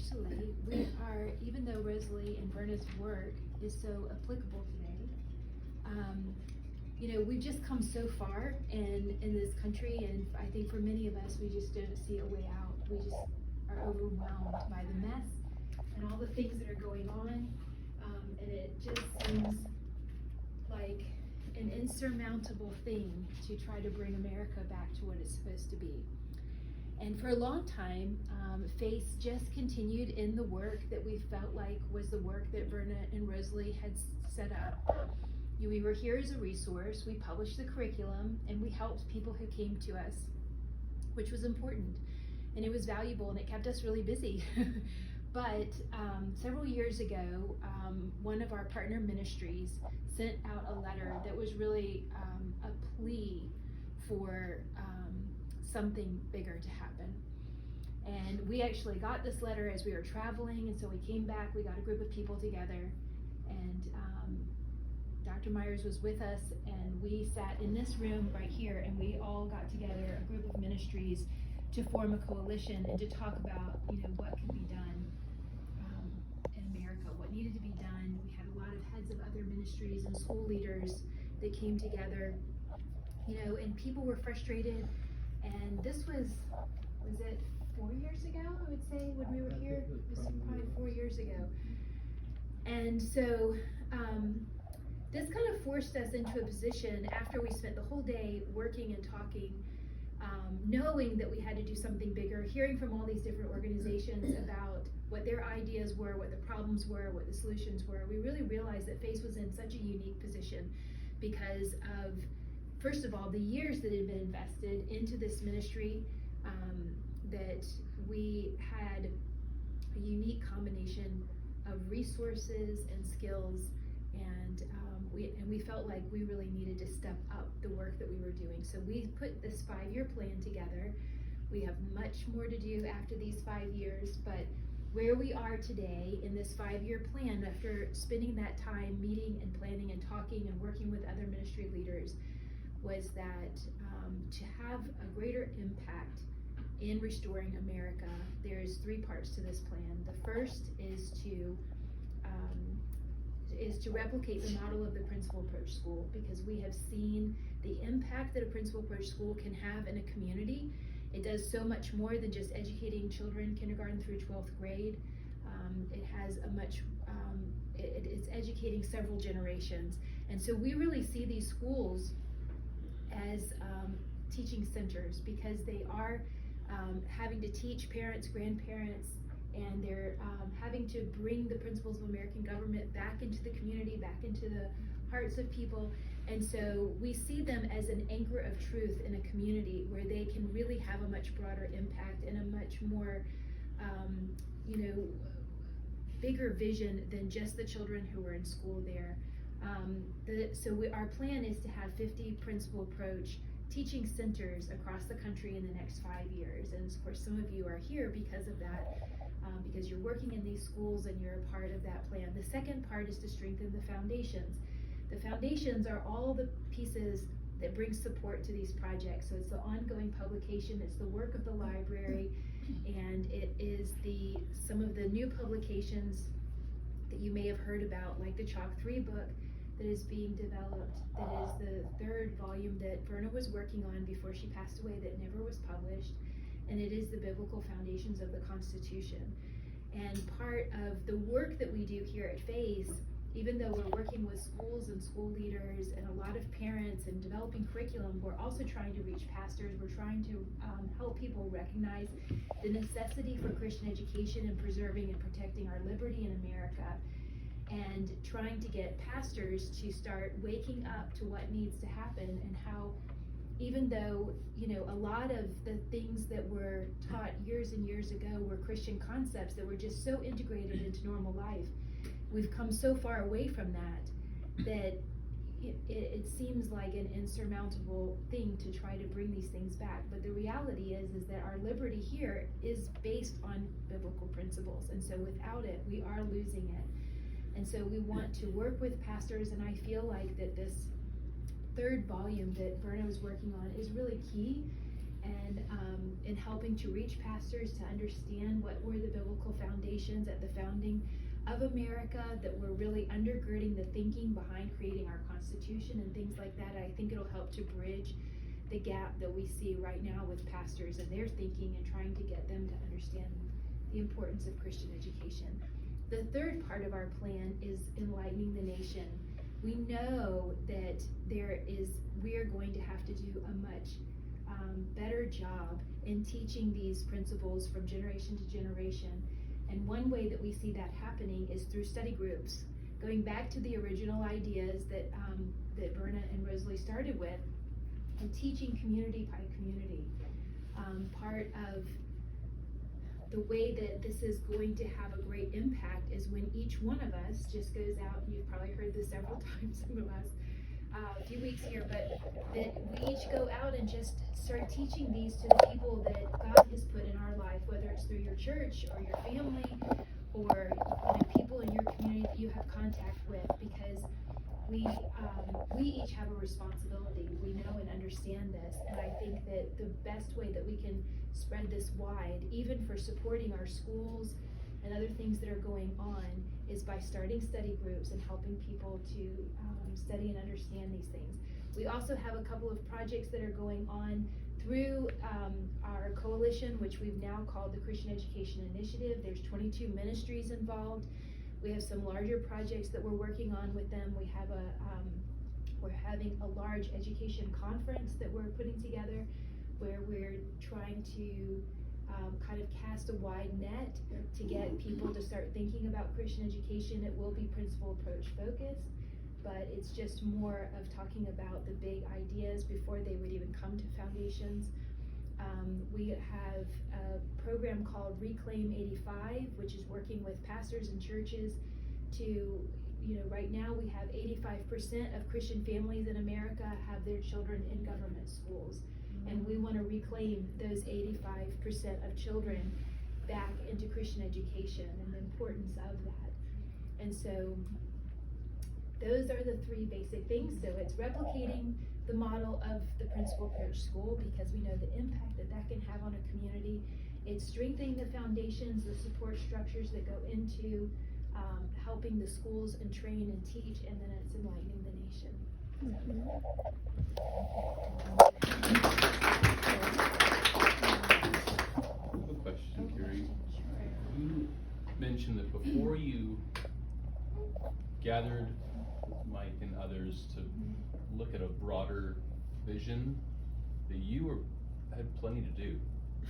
actually, we are, even though Rosalie and Verna's work is so applicable today, we've just come so far in this country, and I think for many of us, we just don't see a way out. We just are overwhelmed by the mess and all the things that are going on, and it just seems like an insurmountable thing to try to bring America back to what it's supposed to be. And for a long time, Faith just continued in the work that we felt like was the work that Verna and Rosalie had set up. We were here as a resource, we published the curriculum, and we helped people who came to us, which was important. And it was valuable, and it kept us really busy. But several years ago, one of our partner ministries sent out a letter that was really a plea for something bigger to happen. And we actually got this letter as we were traveling, and so we came back, we got a group of people together, and Dr. Myers was with us, and we sat in this room right here, and we all got together, a group of ministries, to form a coalition and to talk about, what could be done in America, what needed to be done. We had a lot of heads of other ministries and school leaders that came together, and people were frustrated. And this was it 4 years ago, I would say, when we were here? It was probably 4 years ago. And so this kind of forced us into a position after we spent the whole day working and talking, knowing that we had to do something bigger, hearing from all these different organizations about what their ideas were, what the problems were, what the solutions were. We really realized that Faith was in such a unique position because of, first of all, the years that had been invested into this ministry, that we had a unique combination of resources and skills, and we felt like we really needed to step up the work that we were doing. So we put this 5-year plan together. We have much more to do after these 5 years, but where we are today in this 5-year plan, after spending that time meeting and planning and talking and working with other ministry leaders, was that to have a greater impact in restoring America, there's 3 parts to this plan. The first is to replicate the model of the principal approach school, because we have seen the impact that a principal approach school can have in a community. It does so much more than just educating children kindergarten through 12th grade. It has a much, it's educating several generations. And so we really see these schools as teaching centers, because they are having to teach parents, grandparents, and they're having to bring the principles of American government back into the community, back into the hearts of people. And so we see them as an anchor of truth in a community where they can really have a much broader impact and a much more, bigger vision than just the children who were in school there. Our plan is to have 50 principal approach teaching centers across the country in the next 5 years. And of course, some of you are here because of that, because you're working in these schools and you're a part of that plan. The second part is to strengthen the foundations. The foundations are all the pieces that bring support to these projects. So it's the ongoing publication, it's the work of the library, and it is some of the new publications that you may have heard about, like the Chalk 3 book that is being developed, that is the 3rd volume that Verna was working on before she passed away, that never was published, and it is the Biblical Foundations of the Constitution. And part of the work that we do here at Faith, even though we're working with schools and school leaders and a lot of parents and developing curriculum, we're also trying to reach pastors. We're trying to help people recognize the necessity for Christian education and preserving and protecting our liberty in America, and trying to get pastors to start waking up to what needs to happen, and how, even though, a lot of the things that were taught years and years ago were Christian concepts that were just so integrated into normal life, we've come so far away from that it seems like an insurmountable thing to try to bring these things back. But the reality is that our liberty here is based on biblical principles, and so without it, we are losing it. And so we want to work with pastors, and I feel like that this 3rd volume that Verna was working on is really key and in helping to reach pastors to understand what were the biblical foundations at the founding of America that were really undergirding the thinking behind creating our Constitution and things like that. I think it'll help to bridge the gap that we see right now with pastors and their thinking and trying to get them to understand the importance of Christian education. The third part of our plan is enlightening the nation. We know that we are going to have to do a much better job in teaching these principles from generation to generation. And one way that we see that happening is through study groups. Going back to the original ideas that Berna and Rosalie started with, and teaching community by community. Part of the way that this is going to have a great impact is when each one of us just goes out, and you've probably heard this several times in the last few weeks here, but that we each go out and just start teaching these to the people that God has put in our life, whether it's through your church or your family or people in your community that you have contact with, because we each have a responsibility. We know and understand this, and I think that the best way that we can spread this wide, even for supporting our schools and other things that are going on, is by starting study groups and helping people to study and understand these things. We also have a couple of projects that are going on through our coalition, which we've now called the Christian Education Initiative. There's 22 ministries involved. We have some larger projects that we're working on with them. We have we're having a large education conference that we're putting together, where we're trying to kind of cast a wide net to get people to start thinking about Christian education. It will be principle approach focused, but it's just more of talking about the big ideas before they would even come to foundations. We have a program called Reclaim 85, which is working with pastors and churches to, right now we have 85% of Christian families in America have their children in government schools. And we want to reclaim those 85% of children back into Christian education and the importance of that. And so those are the three basic things. So it's replicating the model of the principal approach school, because we know the impact that that can have on a community. It's strengthening the foundations, the support structures that go into helping the schools and train and teach, and then it's enlightening the nation. I have a question, Carey. You mentioned that before you gathered with Mike and others to look at a broader vision, that you had plenty to do.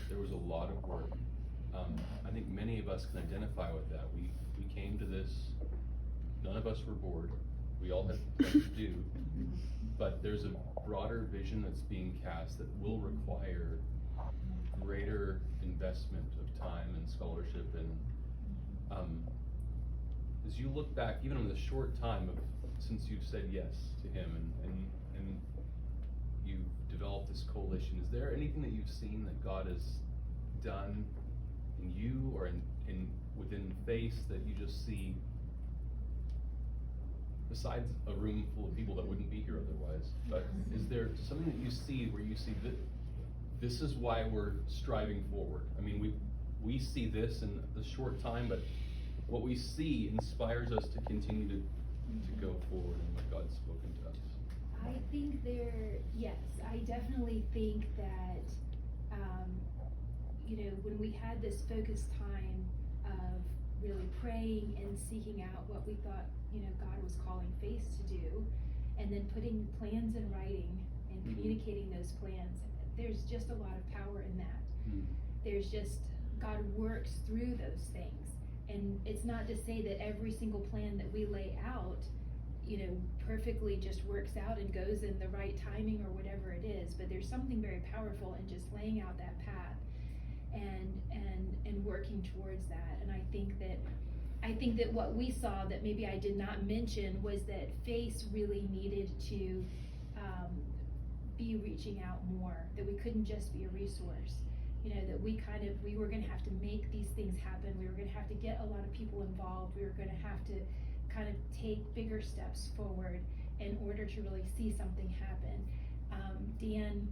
There was a lot of work. I think many of us can identify with that. We came to this, none of us were bored. We all had plenty to do, but there's a broader vision that's being cast that will require greater investment of time and scholarship. And as you look back, even on the short time since you've said yes to him and you've developed this coalition, is there anything that you've seen that God has done in you or in within Face that you just see, besides a room full of people that wouldn't be here otherwise, but is there something that you see where you see that this is why we're striving forward? I mean, we see this in the short time, but what we see inspires us to continue to go forward in what God's spoken to us. I think yes, I definitely think that, when we had this focused time of really praying and seeking out what we thought, God was calling Face to do, and then putting plans in writing and communicating those plans, there's just a lot of power in that. There's just, God works through those things. And it's not to say that every single plan that we lay out, perfectly just works out and goes in the right timing or whatever it is, but there's something very powerful in just laying out that path and working towards that. And I think that what we saw that maybe I did not mention was that Face really needed to be reaching out more, that we couldn't just be a resource. That we were going to have to make these things happen. We were going to have to get a lot of people involved. We were going to have to kind of take bigger steps forward in order to really see something happen. Dan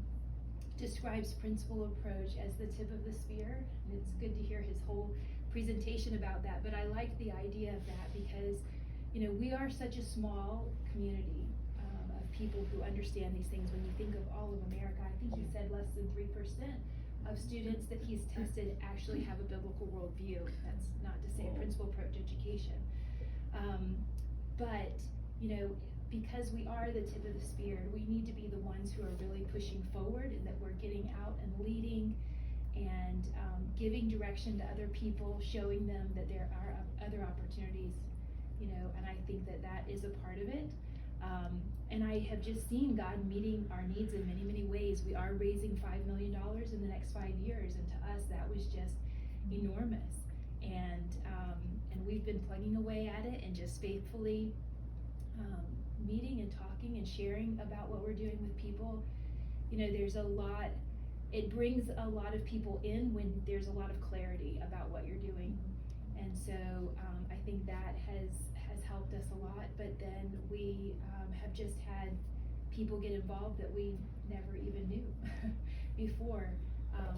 describes principal approach as the tip of the spear, and it's good to hear his whole presentation about that, but I like the idea of that because, you know, we are such a small community of people who understand these things. When you think of all of America, I think he said less than 3% of students that he's tested actually have a biblical worldview. That's not to say principal approach education. But, you know, because we are the tip of the spear, we need to be the ones who are really pushing forward and that we're getting out and leading and giving direction to other people, showing them that there are other opportunities, you know, and I think that that is a part of it. And I have just seen God meeting our needs in many, many ways. We are raising $5 million in the next 5 years, and to us, that was just enormous. And we've been plugging away at it and just faithfully meeting and talking and sharing about what we're doing with people. You know, there's a lot, it brings a lot of people in when there's a lot of clarity about what you're doing. And so I think that has helped us a lot, but then we have just had people get involved that we never even knew before,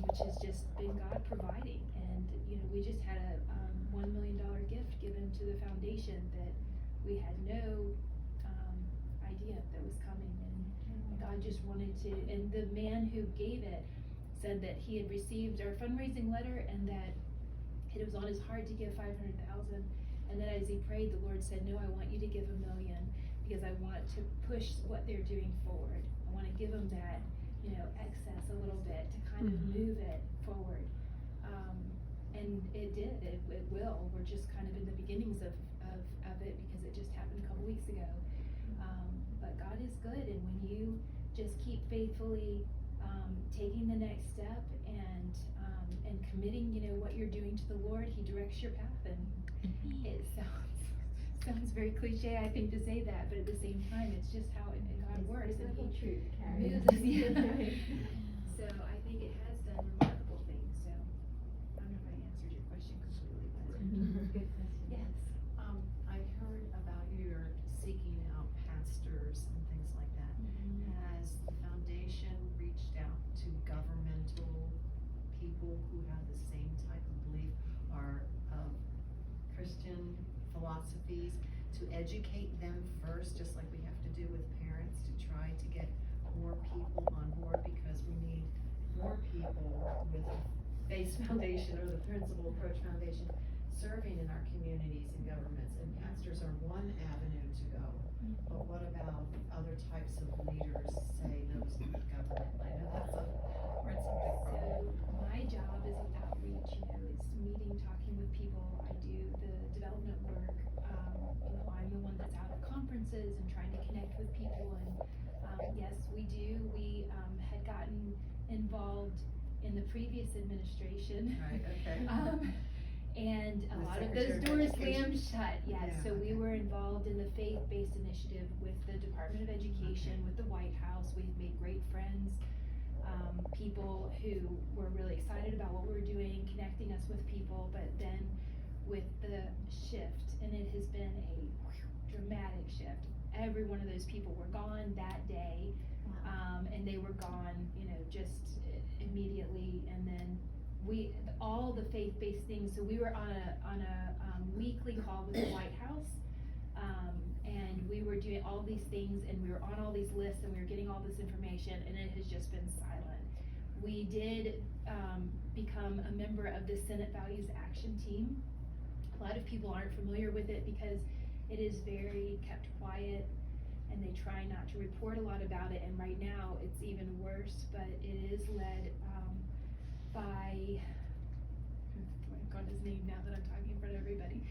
which has just been God providing. And, you know, we just had a $1 million gift given to the foundation that we had no idea that was coming, and God just wanted to, and the man who gave it said that he had received our fundraising letter and that it was on his heart to give 500,000, and then as he prayed, the Lord said, no, I want you to give $1 million because I want to push what they're doing forward. I want to give them that, you know, excess a little bit to kind of move it forward. And it did, it will. We're just kind of in the beginnings of it because it just happened a couple weeks ago. But God is good, and when you just keep faithfully taking the next step and committing, you know, what you're doing to the Lord, He directs your path. And it sounds very cliche, I think, to say that, but at the same time, it's just how God works. And He truth, moves us. Yeah. So I think it has done remarkable things. So I don't know if I answered your question completely, but Good question. yes. I heard about your seeking out pastors and things like that. Has the foundation reached out to governmental people who have the same type of belief or Christian philosophies to educate them first, just like we have to do with parents, to try to get more people on board, because we need more people with Base Foundation or the Principal Approach Foundation serving in our communities and governments, and pastors are one avenue to go. But what about other types of leaders, say those in the government? I know that's a big problem. So my job is an outreach, you know, it's meeting, talking with people. I do the development work. You know, I'm the one that's out at conferences and trying to connect with people. And yes, we do. We had gotten involved in the previous administration. Right, okay. And a With lot of those Secretary of doors Education. slammed shut, yes. Yeah, So we okay. were involved in the faith-based initiative with the Department of Education, with the White House. We've made great friends, people who were really excited about what we were doing, connecting us with people. But then with the shift, and it has been a dramatic shift. Every one of those people were gone that day, and they were gone, you know, just immediately. And then all the faith-based things. So we were on a weekly call with the White House, and we were doing all these things, and we were on all these lists, and we were getting all this information, and it has just been silent. We did become a member of the Senate Values Action Team. A lot of people aren't familiar with it because it is very kept quiet, and they try not to report a lot about it. And right now, it's even worse. But it is led by, I've got his name now that I'm talking in front of everybody.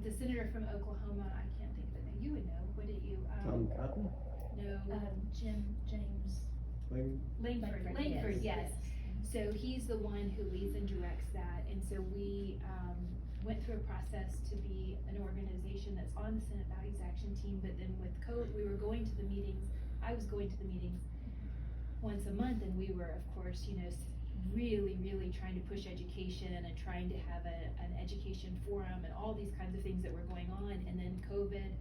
The senator from Oklahoma, I can't think of the name. You would know, wouldn't you? Tom Cotton? No. James. Langford, yes. So he's the one who leads and directs that, and so we went through a process to be an organization that's on the Senate Values Action Team, but then with COVID, we were going to the meetings, I was going to the meetings once a month, and we were, of course, you know, really, really trying to push education and trying to have an education forum and all these kinds of things that were going on, and then COVID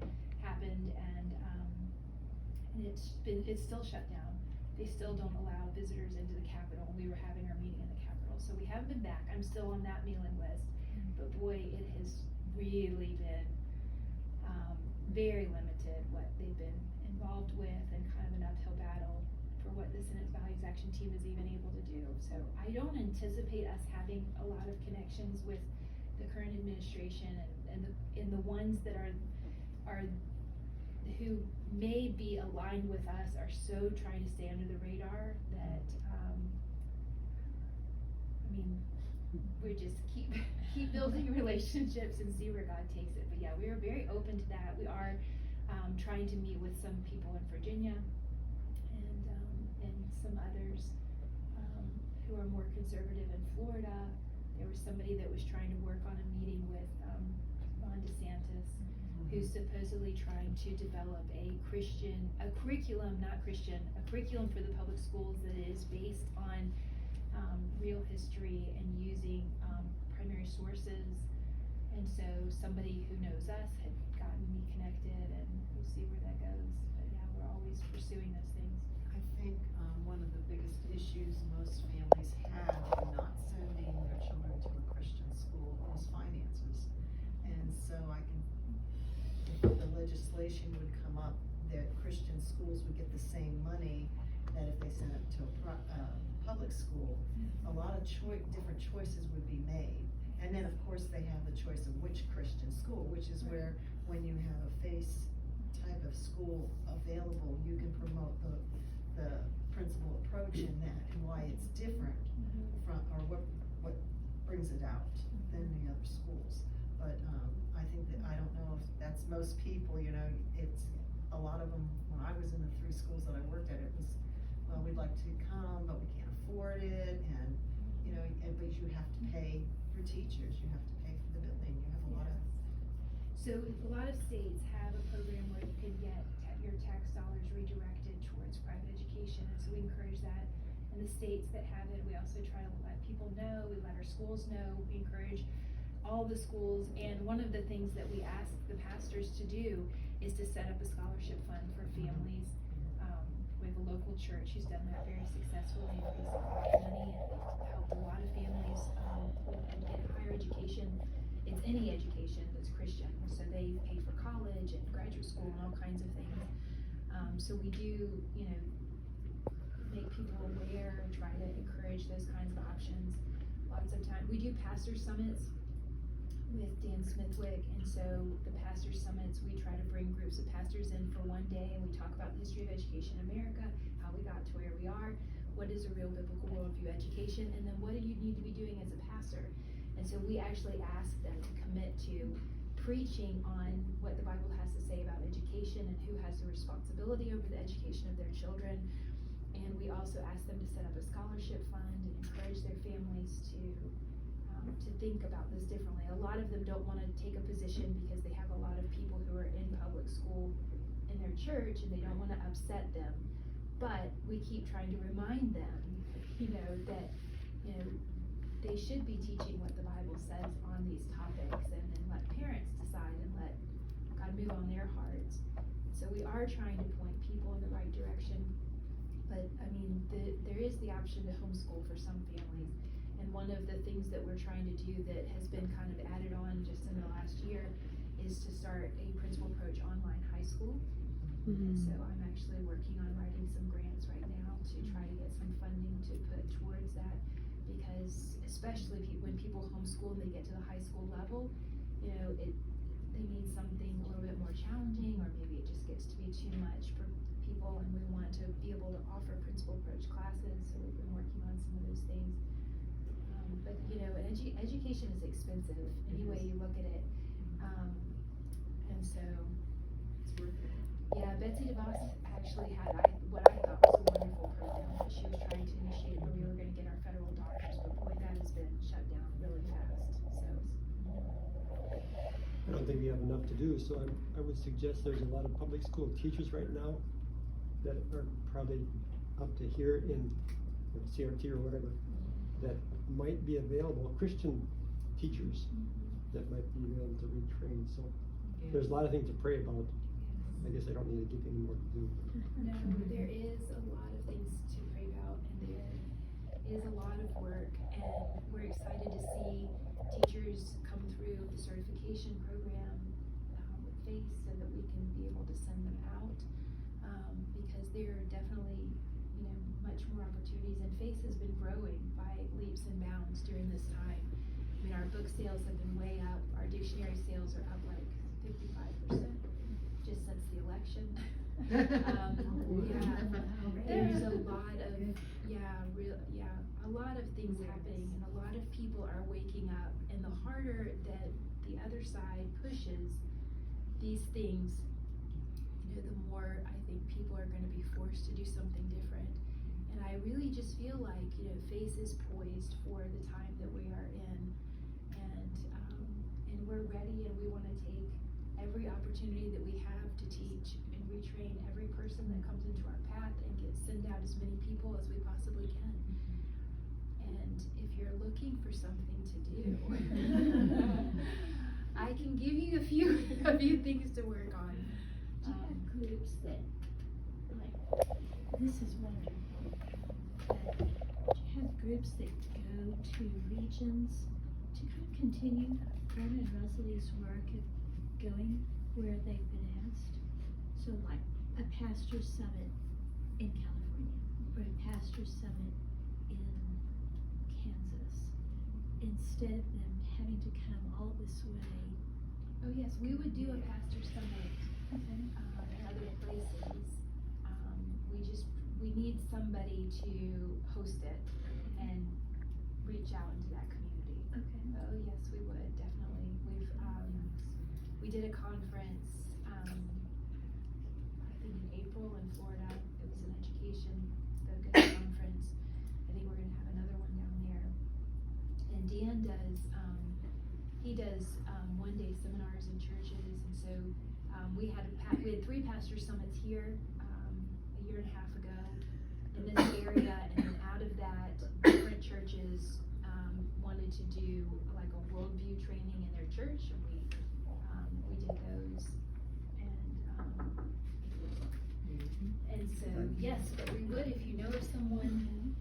happened, and it's still shut down. they still don't allow visitors into the Capitol. We were having our meeting in the Capitol, so we haven't been back. I'm still on that mailing list, but boy, it has really been very limited what they've been involved with, and kind of an uphill battle for what the Senate Values Action Team is even able to do. So I don't anticipate us having a lot of connections with the current administration, and the ones that are who may be aligned with us are so trying to stay under the radar that I mean, we just keep building relationships and see where God takes it. But yeah, we are very open to that. We are trying to meet with some people in Virginia and some others who are more conservative in Florida. There was somebody that was trying to work on a meeting with Ron DeSantis, who's supposedly trying to develop a curriculum for the public schools that is based on real history and using primary sources. And so somebody who knows us had gotten me connected, and we'll see where that goes. But yeah, we're always pursuing those things. I think one of the biggest issues most families have in not sending their children to a Christian school is finances. And so if the legislation would come up that Christian schools would get the same money that if they sent it to a public school, a lot of different choices would be made. And then, of course, they have the choice of which Christian school, which is where, when you have a FACE type of school available, you can promote the principal approach in that, and why it's different from, or what brings it out than the other schools. But I think that, I don't know if that's most people, it's a lot of them. When I was in the 3 schools that I worked at, it was, well, we'd like to come, but we can't afford it, and but you have to pay for teachers, you have to pay for the building, you have a lot of. So a lot of states have a program where you can get your tax dollars redirected towards private education, and so we encourage that. And the states that have it, we also try to let people know, we let our schools know, we encourage all the schools. And one of the things that we ask the pastors to do is to set up a scholarship fund for families. We have a local church who's done that very successfully, and raised a lot of money and helped a lot of families get higher education. It's any education that's Christian, so they pay for college and graduate school and all kinds of things. So we do, make people aware and try to encourage those kinds of options. Lots of time, we do pastor summits with Dan Smithwick, and so the pastor summits, we try to bring groups of pastors in for one day, and we talk about the history of education in America, how we got to where we are, what is a real biblical worldview education, and then what do you need to be doing as a pastor. And so we actually ask them to commit to preaching on what the Bible has to say about education and who has the responsibility over the education of their children. And we also ask them to set up a scholarship fund and encourage their families to think about this differently. A lot of them don't want to take a position because they have a lot of people who are in public school in their church, and they don't want to upset them. But we keep trying to remind them, that, they should be teaching what the Bible says on these topics, and then let parents decide and let God move on their hearts. So we are trying to point people in the right direction. But I mean, there is the option to homeschool for some families. And one of the things that we're trying to do that has been kind of added on just in the last year is to start a principal approach online high school. And so I'm actually working on writing some grants right now to try to get some funding to put towards that, because especially when people homeschool and they get to the high school level, they need something a little bit more challenging, or maybe it just gets to be too much for people, and we want to be able to offer principal approach classes, so we've been working on some of those things. But education is expensive any way you look at it, and so It's worth it. yeah, Betsy DeVos actually had what I thought was a wonderful program that she was trying to initiate, where we were going to get our federal doctors, but boy, that has been shut down really fast. So I don't think we have enough to do, so I would suggest there's a lot of public school teachers right now that are probably up to here in CRT or whatever, that might be available, Christian teachers that might be able to retrain. So there's a lot of things to pray about. I guess I don't need to give you any more to do. No, there is a lot of things to pray about, and there is a lot of work, and we're excited to see teachers come through the certification program with FACE so that we can be able to send them out, because there are definitely, you know, much more opportunities, and FACE has been growing by leaps and bounds during this time. I mean, our book sales have been way up, our dictionary sales are up like 55% just since the election. There's a lot of, a lot of things happening, and a lot of people are waking up, and the harder that the other side pushes these things, you know, the more I think people are gonna be forced to do something different. And I really just feel like, you know, FACE is poised for the time that we are in, and we're ready, and we wanna take every opportunity that we have to teach and retrain every person that comes into our path and send out as many people as we possibly can. And if you're looking for something to do, I can give you a few things to work on. Do you have groups that, like, this is wonderful, but do you have groups that go to regions to kind of continue Glenn and Rosalie's work of going where they've been asked? So like a pastor's summit in California, or a pastor's summit in Kansas, instead of them having to come all this way. Oh yes, we would do a pastor summit in other places. We need somebody to host it and reach out into that community. Okay. Oh yes, we would, definitely. We did a conference, I think in April in Florida. It was an education focused conference. I think we're gonna have another one down there. And Dan does, he does one-day seminars in churches, and so we had 3 pastor summits here a year and a half ago in this area, and then out of that, different churches wanted to do like a worldview training in their church, and we did those, and so yes, but we would if you know of someone,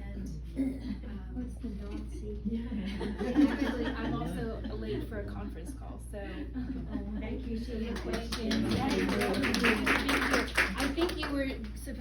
and What's the Nazi? actually, I'm also late for a conference call, so Thank you. appreciate your questions. I think you were supposed